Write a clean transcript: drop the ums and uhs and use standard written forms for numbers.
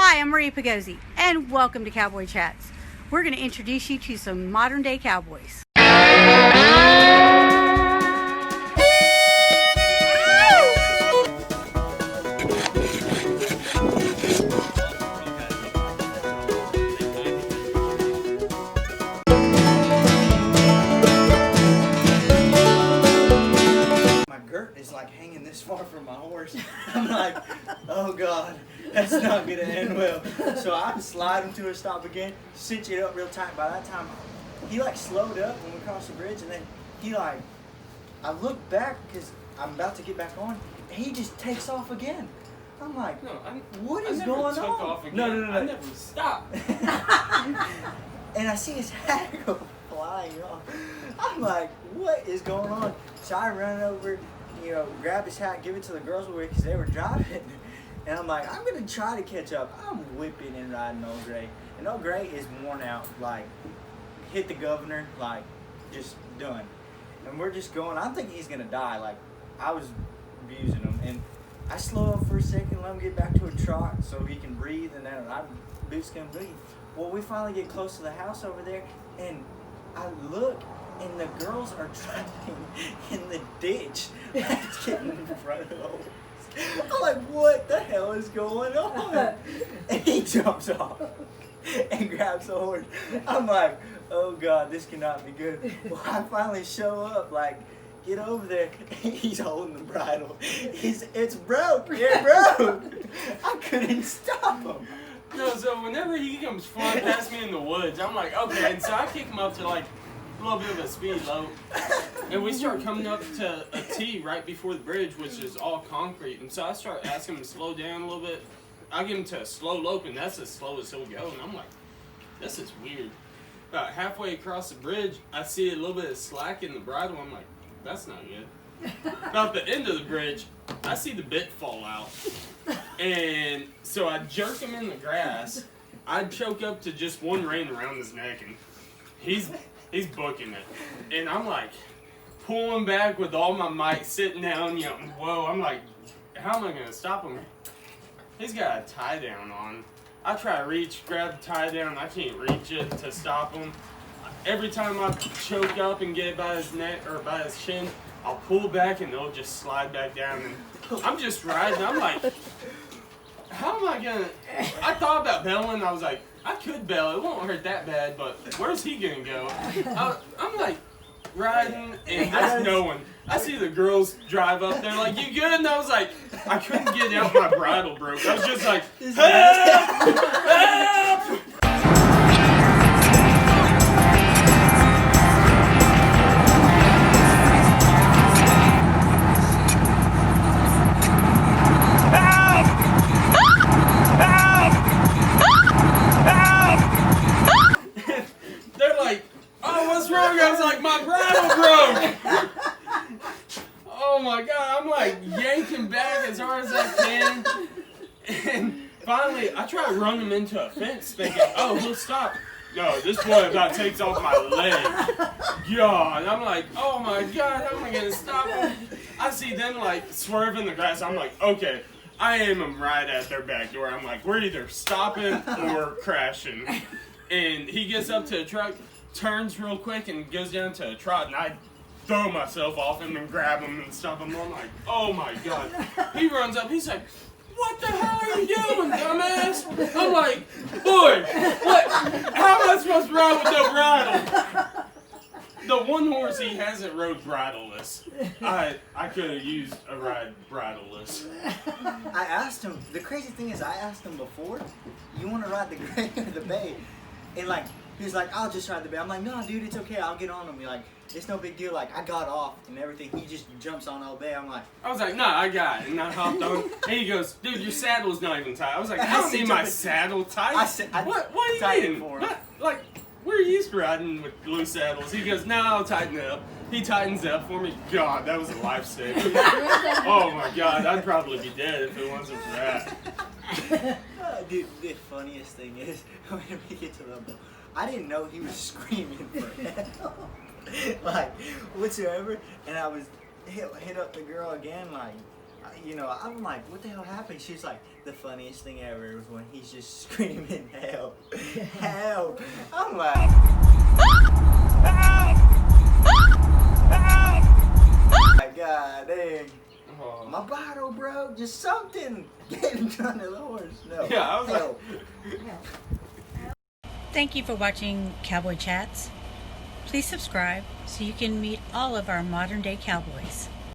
Hi, I'm Maria Pagozzi, and welcome to Cowboy Chats. We're going to introduce you to some modern-day cowboys. My girt is like hanging this far from my horse. I'm like, oh God, that's not gonna end well. So I slide him to a stop again, cinch it up real tight. By that time, he like slowed up when we crossed the bridge, and then he like, I looked back because I'm about to get back on, and he just takes off again. I'm like, what is going on? No. I never stopped. And I see his hat go flying off. I'm like, what is going on? So I run over, grab his hat, give it to the girls with because they were driving. And I'm like, I'm going to try to catch up. I'm whipping and riding Old Gray. And Old Gray is worn out, like, hit the governor, like, just done. And we're just going, I'm thinking he's going to die. Like, I was abusing him. And I slow up for a second, let him get back to a trot so he can breathe, and then I boots can breathe. Well, we finally get close to the house over there, and I look, and the girls are driving in the ditch, like getting in front of the horse. I'm like, what the hell is going on? And he jumps off and grabs the horse. I'm like, oh God, this cannot be good. Well, I finally show up, like, get over there. He's holding the bridle. It's broke. It broke. I couldn't stop him. No, so whenever he comes flying past me in the woods, I'm like, okay. And so I kick him up to like a little bit of a speed lope. And we start coming up to a T right before the bridge, which is all concrete. And so I start asking him to slow down a little bit. I get him to a slow lope, and that's as slow as he'll go. And I'm like, this is weird. About halfway across the bridge, I see a little bit of slack in the bridle. I'm like, that's not good. About the end of the bridge, I see the bit fall out. And so I jerk him in the grass. I choke up to just one rein around his neck, and he's booking it. And I'm like, pulling back with all my might, sitting down, whoa. I'm like, how am I going to stop him? He's got a tie down on. I try to reach, grab the tie down. I can't reach it to stop him. Every time I choke up and get it by his neck or by his chin, I'll pull back and it'll just slide back down. And I'm just riding. I'm like, how am I gonna? I thought about bailing. I was like, I could bail. It won't hurt that bad, but where's he gonna go? I'm like riding, and there's no one. I see the girls drive up there like, you good? And I was like, I couldn't get out. My bridle broke. I was just like, help! Help! I was like, my bridle broke! Oh my God, I'm like yanking back as hard as I can. And finally, I try to run him into a fence thinking, oh, he'll stop. No, this boy about takes off my leg. God, I'm like, oh my God, how am I gonna stop him? I see them like swerve in the grass. I'm like, okay, I aim him right at their back door. I'm like, we're either stopping or crashing. And he gets up to the truck, turns real quick and goes down to a trot, and I throw myself off him and grab him and stop him. I'm like, oh my God. He runs up, he's like, what the hell are you doing, dumbass? I'm like, boy, what? How am I supposed to ride with no bridle? The one horse he hasn't rode bridleless. I could have used a ride bridleless. I asked him, the crazy thing is I asked him before, you want to ride the gray or the bay? And like, he was like, I'll just ride the bay. I'm like, no, dude, it's okay. I'll get on him. He's like, it's no big deal. Like, I got off and everything. He just jumps on Old Bay. I'm like, I was like, no, I got it. And I hopped on. And he goes, dude, your saddle's not even tight. I was like, I don't need my saddle tight. What do you mean? Like, we're used to riding with loose saddles. He goes, no, I'll tighten it up. He tightens it up for me. God, that was a lifesaver. Oh my God, I'd probably be dead if it wasn't for that. Dude, the funniest thing is, when we get to the boat, I didn't know he was screaming for help. Like, whatsoever. And I was hit up the girl again, like, I'm like, what the hell happened? She's like, the funniest thing ever was when he's just screaming, help, help. I'm like, my God, dang. Oh. My bottle broke, just something. Get in front of the horse. No. Yeah, I was like, help. Thank you for watching Cowboy Chats. Please subscribe so you can meet all of our modern day cowboys.